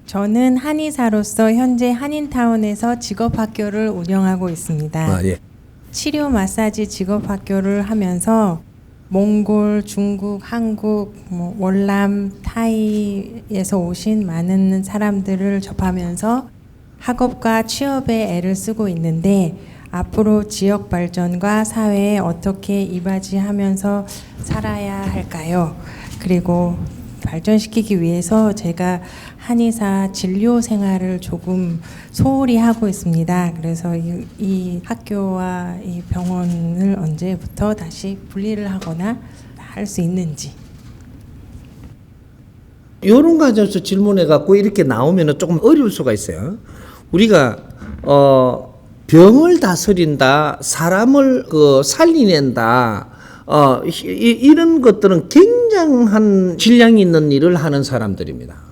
저는 한의사로서 현재 한인타운에서 직업학교를 운영하고 있습니다. 예. 치료 마사지 직업학교를 하면서 몽골, 중국, 한국, 월남, 타이에서 오신 많은 사람들을 접하면서 학업과 취업에 애를 쓰고 있는데 앞으로 지역 발전과 사회에 어떻게 이바지하면서 살아야 할까요? 그리고 발전시키기 위해서 제가 한의사 진료 생활을 조금 소홀히 하고 있습니다. 그래서 이 학교와 이 병원을 언제부터 다시 분리를 하거나 할 수 있는지. 이런 과정에서 질문해 갖고 이렇게 나오면 조금 어려울 수가 있어요. 우리가 병을 다스린다, 사람을 살리낸다, 이런 것들은 굉장한 질량이 있는 일을 하는 사람들입니다.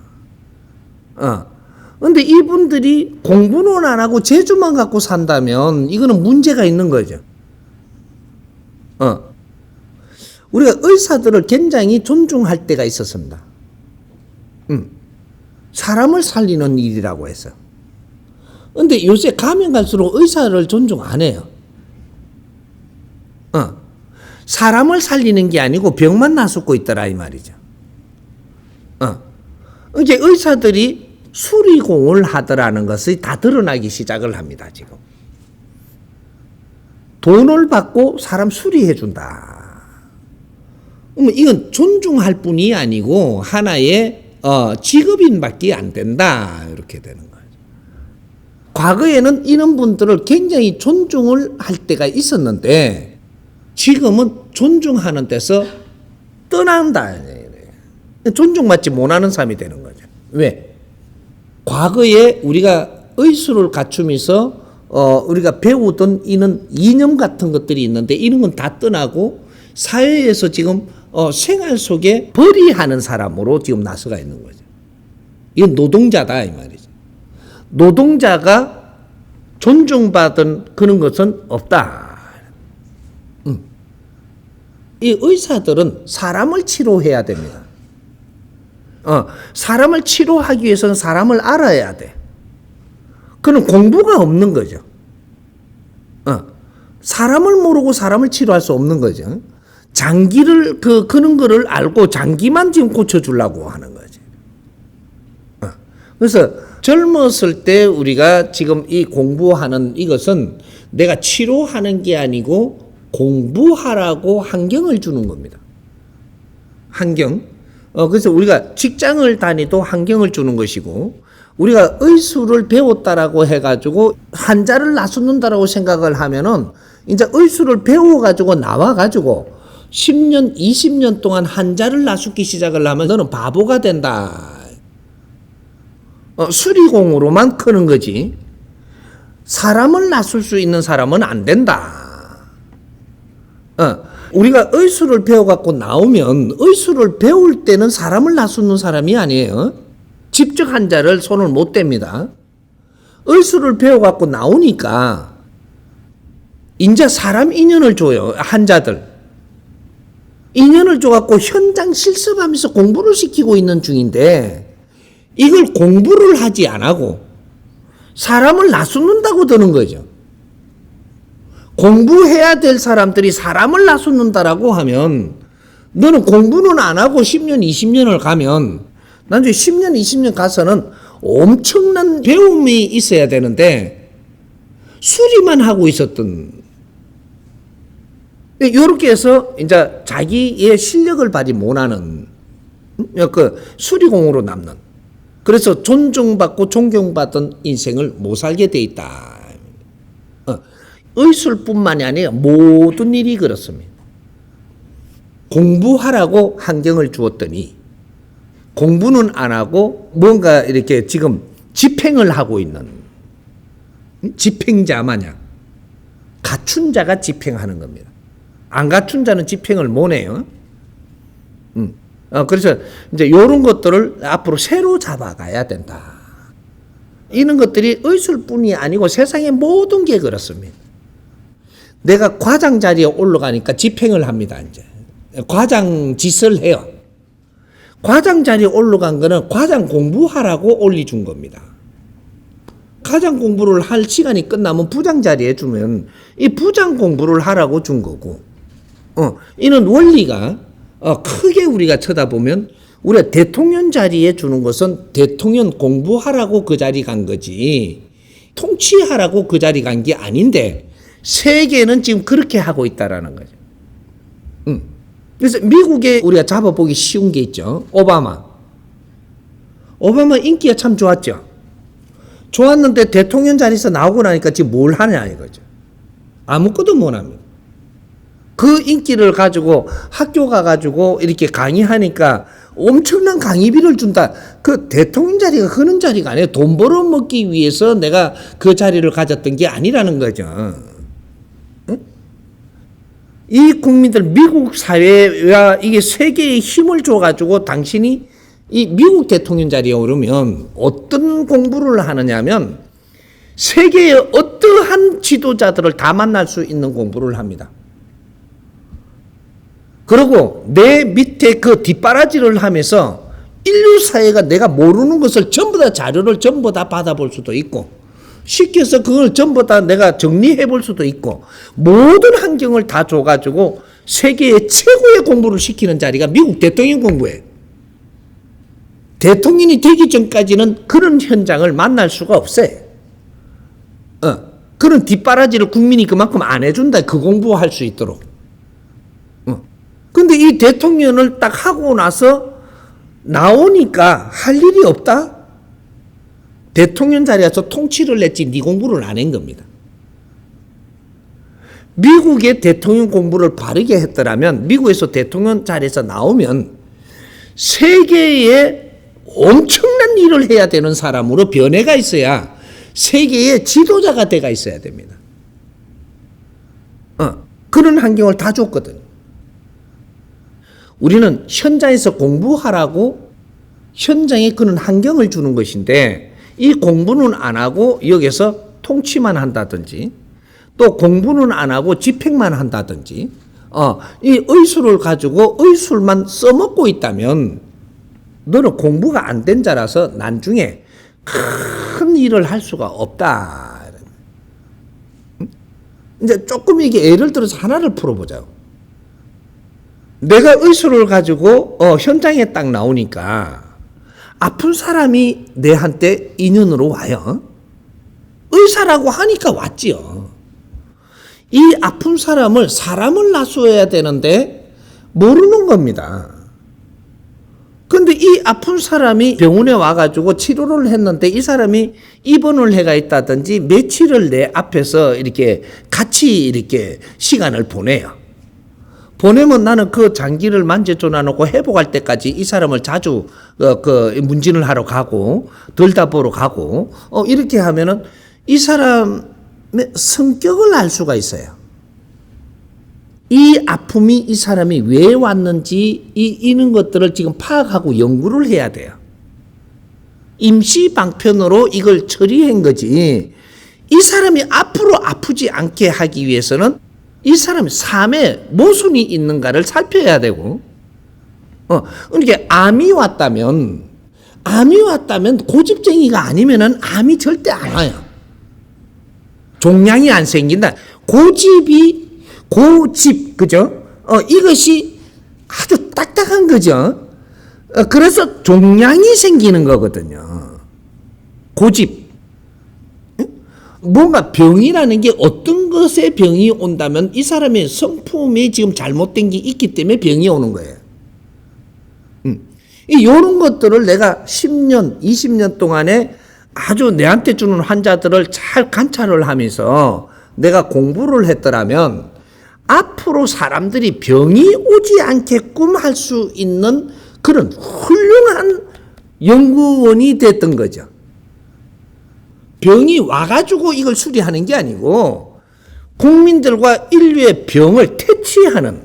근데 이분들이 공부는 안 하고 재주만 갖고 산다면 이거는 문제가 있는 거죠. 우리가 의사들을 굉장히 존중할 때가 있었습니다. 사람을 살리는 일이라고 해서. 근데 요새 가면 갈수록 의사를 존중 안 해요. 사람을 살리는 게 아니고 병만 나숫고 있더라 이 말이죠. 이제 의사들이 수리공을 하더라는 것이 다 드러나기 시작을 합니다. 지금 돈을 받고 사람 수리해 준다. 그러면 이건 존중할 뿐이 아니고 하나의 직업인밖에 안 된다 이렇게 되는 거예요. 과거에는 이런 분들을 굉장히 존중을 할 때가 있었는데 지금은 존중하는 데서 떠난다. 존중받지 못하는 사람이 되는 거죠. 왜? 과거에 우리가 의술을 갖추면서 우리가 배우던 이런 이념 같은 것들이 있는데 이런 건 다 떠나고 사회에서 지금 생활 속에 벌이하는 사람으로 지금 나서가 있는 거죠. 이건 노동자다 이 말이죠. 노동자가 존중받은 그런 것은 없다. 이 의사들은 사람을 치료해야 됩니다. 사람을 치료하기 위해서는 사람을 알아야 돼. 그는 공부가 없는 거죠. 사람을 모르고 사람을 치료할 수 없는 거죠. 장기를 그런 거를 알고 장기만 지금 고쳐주려고 하는 거지. 그래서 젊었을 때 우리가 지금 이 공부하는 이것은 내가 치료하는 게 아니고 공부하라고 환경을 주는 겁니다. 환경. 그래서 우리가 직장을 다니도 환경을 주는 것이고 우리가 의술을 배웠다라고 해가지고 환자를 나서는다라고 생각을 하면은 이제 의술을 배워가지고 나와가지고 10년, 20년 동안 환자를 나수기 시작을 하면 너는 바보가 된다. 수리공으로만 크는 거지. 사람을 나술 수 있는 사람은 안 된다. 우리가 의술을 배워갖고 나오면 의술을 배울 때는 사람을 나수는 사람이 아니에요. 직접 환자를 손을 못 댑니다. 의술을 배워갖고 나오니까 이제 사람 인연을 줘요. 환자들. 인연을 줘갖고 현장 실습하면서 공부를 시키고 있는 중인데 이걸 공부를 하지 않고 사람을 나숫는다고 드는 거죠. 공부해야 될 사람들이 사람을 나숫는다라고 하면 너는 공부는 안 하고 10년, 20년을 가면 나중에 10년, 20년 가서는 엄청난 배움이 있어야 되는데 수리만 하고 있었던 이렇게 해서 이제 자기의 실력을 발휘 못하는 그 수리공으로 남는 그래서 존중받고 존경받던 인생을 못 살게 돼 있다. 의술뿐만이 아니라 모든 일이 그렇습니다. 공부하라고 환경을 주었더니 공부는 안 하고 뭔가 이렇게 지금 집행을 하고 있는 집행자 마냥 갖춘 자가 집행하는 겁니다. 안 갖춘 자는 집행을 못 해요. 그래서 이제 이런 것들을 앞으로 새로 잡아가야 된다. 이런 것들이 의술뿐이 아니고 세상의 모든 게 그렇습니다. 내가 과장 자리에 올라가니까 집행을 합니다. 이제 과장 짓을 해요. 과장 자리에 올라간 거는 과장 공부하라고 올려준 겁니다. 과장 공부를 할 시간이 끝나면 부장 자리에 주면 이 부장 공부를 하라고 준 거고, 이는 원리가 크게 우리가 쳐다보면 우리가 대통령 자리에 주는 것은 대통령 공부하라고 그 자리 간 거지 통치하라고 그 자리 간 게 아닌데 세계는 지금 그렇게 하고 있다라는 거죠. 그래서 미국에 우리가 잡아보기 쉬운 게 있죠. 오바마 인기가 참 좋았죠. 좋았는데 대통령 자리에서 나오고 나니까 지금 뭘 하냐 이거죠. 아무것도 못 합니다. 그 인기를 가지고 학교 가가지고 이렇게 강의하니까 엄청난 강의비를 준다. 그 대통령 자리가 그런 자리가 아니에요. 돈 벌어먹기 위해서 내가 그 자리를 가졌던 게 아니라는 거죠. 응? 이 국민들 미국 사회와 이게 세계에 힘을 줘가지고 당신이 이 미국 대통령 자리에 오르면 어떤 공부를 하느냐면 세계의 어떠한 지도자들을 다 만날 수 있는 공부를 합니다. 그리고 내 밑에 그 뒷바라지를 하면서 인류 사회가 내가 모르는 것을 전부 다 자료를 전부 다 받아볼 수도 있고 시켜서 그걸 전부 다 내가 정리해 볼 수도 있고 모든 환경을 다 줘가지고 세계의 최고의 공부를 시키는 자리가 미국 대통령 공부예요. 대통령이 되기 전까지는 그런 현장을 만날 수가 없어요. 그런 뒷바라지를 국민이 그만큼 안 해준다. 그 공부할 수 있도록. 근데 이 대통령을 딱 하고 나서 나오니까 할 일이 없다? 대통령 자리에서 통치를 했지 네 공부를 안 한 겁니다. 미국의 대통령 공부를 바르게 했더라면 미국에서 대통령 자리에서 나오면 세계에 엄청난 일을 해야 되는 사람으로 변해가 있어야 세계의 지도자가 돼가 있어야 됩니다. 그런 환경을 다 줬거든요. 우리는 현장에서 공부하라고 현장에 그런 환경을 주는 것인데 이 공부는 안 하고 여기서 통치만 한다든지 또 공부는 안 하고 집행만 한다든지 이 의술을 가지고 의술만 써먹고 있다면 너는 공부가 안 된 자라서 나중에 큰 일을 할 수가 없다. 이제 조금 이게 예를 들어서 하나를 풀어보자고. 내가 의술을 가지고 현장에 딱 나오니까 아픈 사람이 내한테 인연으로 와요. 의사라고 하니까 왔지요. 이 아픈 사람을 놔줘야 되는데 모르는 겁니다. 근데 이 아픈 사람이 병원에 와가지고 치료를 했는데 이 사람이 입원을 해가 있다든지 며칠을 내 앞에서 이렇게 같이 이렇게 시간을 보내요. 보내면 나는 그 장기를 만져줘 놔놓고 회복할 때까지 이 사람을 자주 문진을 하러 가고 들다 보러 가고 이렇게 하면은 이 사람의 성격을 알 수가 있어요. 이 아픔이 이 사람이 왜 왔는지 이런 것들을 지금 파악하고 연구를 해야 돼요. 임시 방편으로 이걸 처리한 거지. 이 사람이 앞으로 아프지 않게 하기 위해서는 이 사람이 삶에 모순이 있는가를 살펴야 되고, 그러니까 암이 왔다면 고집쟁이가 아니면은 암이 절대 안 와요. 종양이 안 생긴다. 고집, 그죠? 이것이 아주 딱딱한 거죠. 그래서 종양이 생기는 거거든요. 고집. 뭔가 병이라는 게 어떤 것에 병이 온다면 이 사람의 성품이 지금 잘못된 게 있기 때문에 병이 오는 거예요. 이런 것들을 내가 10년, 20년 동안에 아주 내한테 주는 환자들을 잘 관찰을 하면서 내가 공부를 했더라면 앞으로 사람들이 병이 오지 않게끔 할 수 있는 그런 훌륭한 연구원이 됐던 거죠. 병이 와가지고 이걸 수리하는 게 아니고 국민들과 인류의 병을 퇴치하는,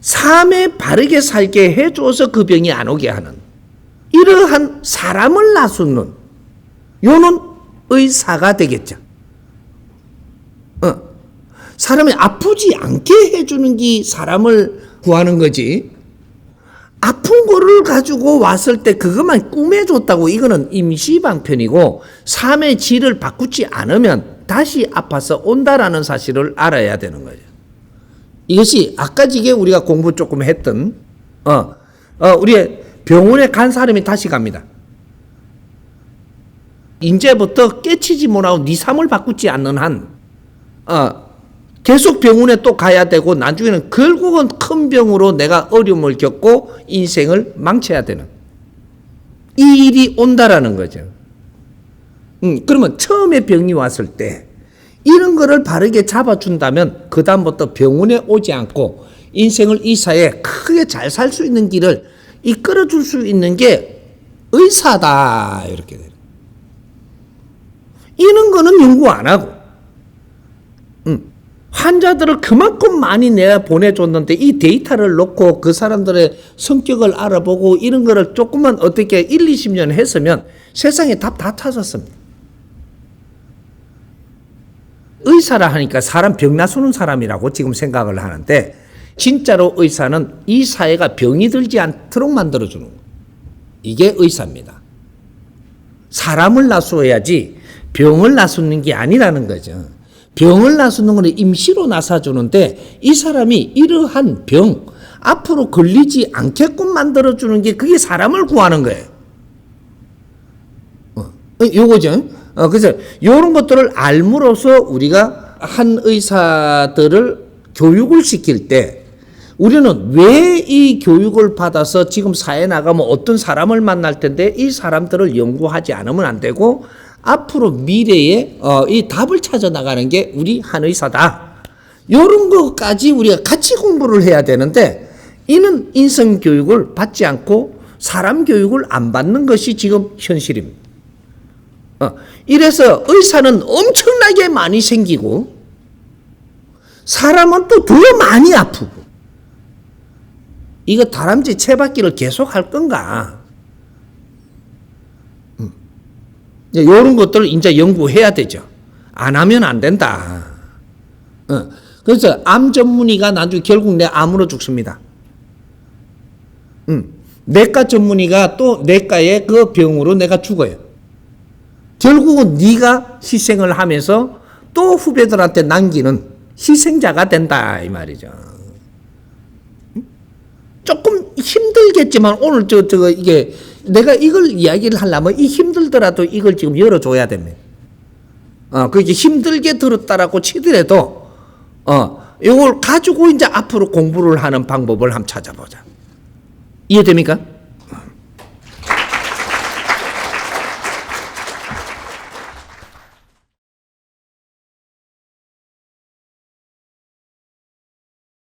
삶에 바르게 살게 해줘서 그 병이 안 오게 하는 이러한 사람을 나서는 요는 의사가 되겠죠. 사람이 아프지 않게 해주는 게 사람을 구하는 거지, 아픈 거를 가지고 왔을 때 그것만 꾸며줬다고 이거는 임시방편이고 삶의 질을 바꾸지 않으면 다시 아파서 온다라는 사실을 알아야 되는 거예요. 이것이 아까 지게 우리가 공부 조금 했던 우리 병원에 간 사람이 다시 갑니다. 이제부터 깨치지 못하고 네 삶을 바꾸지 않는 한 계속 병원에 또 가야 되고 나중에는 결국은 큰 병으로 내가 어려움을 겪고 인생을 망쳐야 되는 이 일이 온다라는 거죠. 그러면 처음에 병이 왔을 때 이런 거를 바르게 잡아준다면 그 다음부터 병원에 오지 않고 인생을 이 사회에 크게 잘 살 수 있는 길을 이끌어줄 수 있는 게 의사다 이렇게 돼요. 이런 거는 연구 안 하고 환자들을 그만큼 많이 내가 보내줬는데 이 데이터를 놓고 그 사람들의 성격을 알아보고 이런 거를 조금만 어떻게 1, 20년 했으면 세상에 답 다 찾았습니다. 의사라 하니까 사람 병 나수는 사람이라고 지금 생각을 하는데 진짜로 의사는 이 사회가 병이 들지 않도록 만들어주는 거예요. 이게 의사입니다. 사람을 나수어야지 병을 나수는 게 아니라는 거죠. 병을 나수는 건 임시로 나사주는데 이 사람이 이러한 병 앞으로 걸리지 않게끔 만들어주는 게 그게 사람을 구하는 거예요. 요거죠. 그래서 이런 것들을 알므로써 우리가 한 의사들을 교육을 시킬 때 우리는 왜 이 교육을 받아서 지금 사회에 나가면 어떤 사람을 만날 텐데 이 사람들을 연구하지 않으면 안 되고 앞으로 미래에 이 답을 찾아 나가는 게 우리 한의사다. 이런 것까지 우리가 같이 공부를 해야 되는데 이는 인성 교육을 받지 않고 사람 교육을 안 받는 것이 지금 현실입니다. 이래서 의사는 엄청나게 많이 생기고 사람은 또 더 많이 아프고 이거 다람쥐 채받기를 계속 할 건가? 이런 것들을 이제 연구해야 되죠. 안 하면 안 된다. 그래서 암 전문의가 나중에 결국 내 암으로 죽습니다. 내과 전문의가 또 내과의 그 병으로 내가 죽어요. 결국은 네가 희생을 하면서 또 후배들한테 남기는 희생자가 된다 이 말이죠. 조금 힘들겠지만 오늘 이게 내가 이걸 이야기를 하려면 이 힘들더라도 이걸 지금 열어줘야 됩니다. 그게 힘들게 들었다라고 치더라도 이걸 가지고 이제 앞으로 공부를 하는 방법을 한번 찾아보자. 이해됩니까?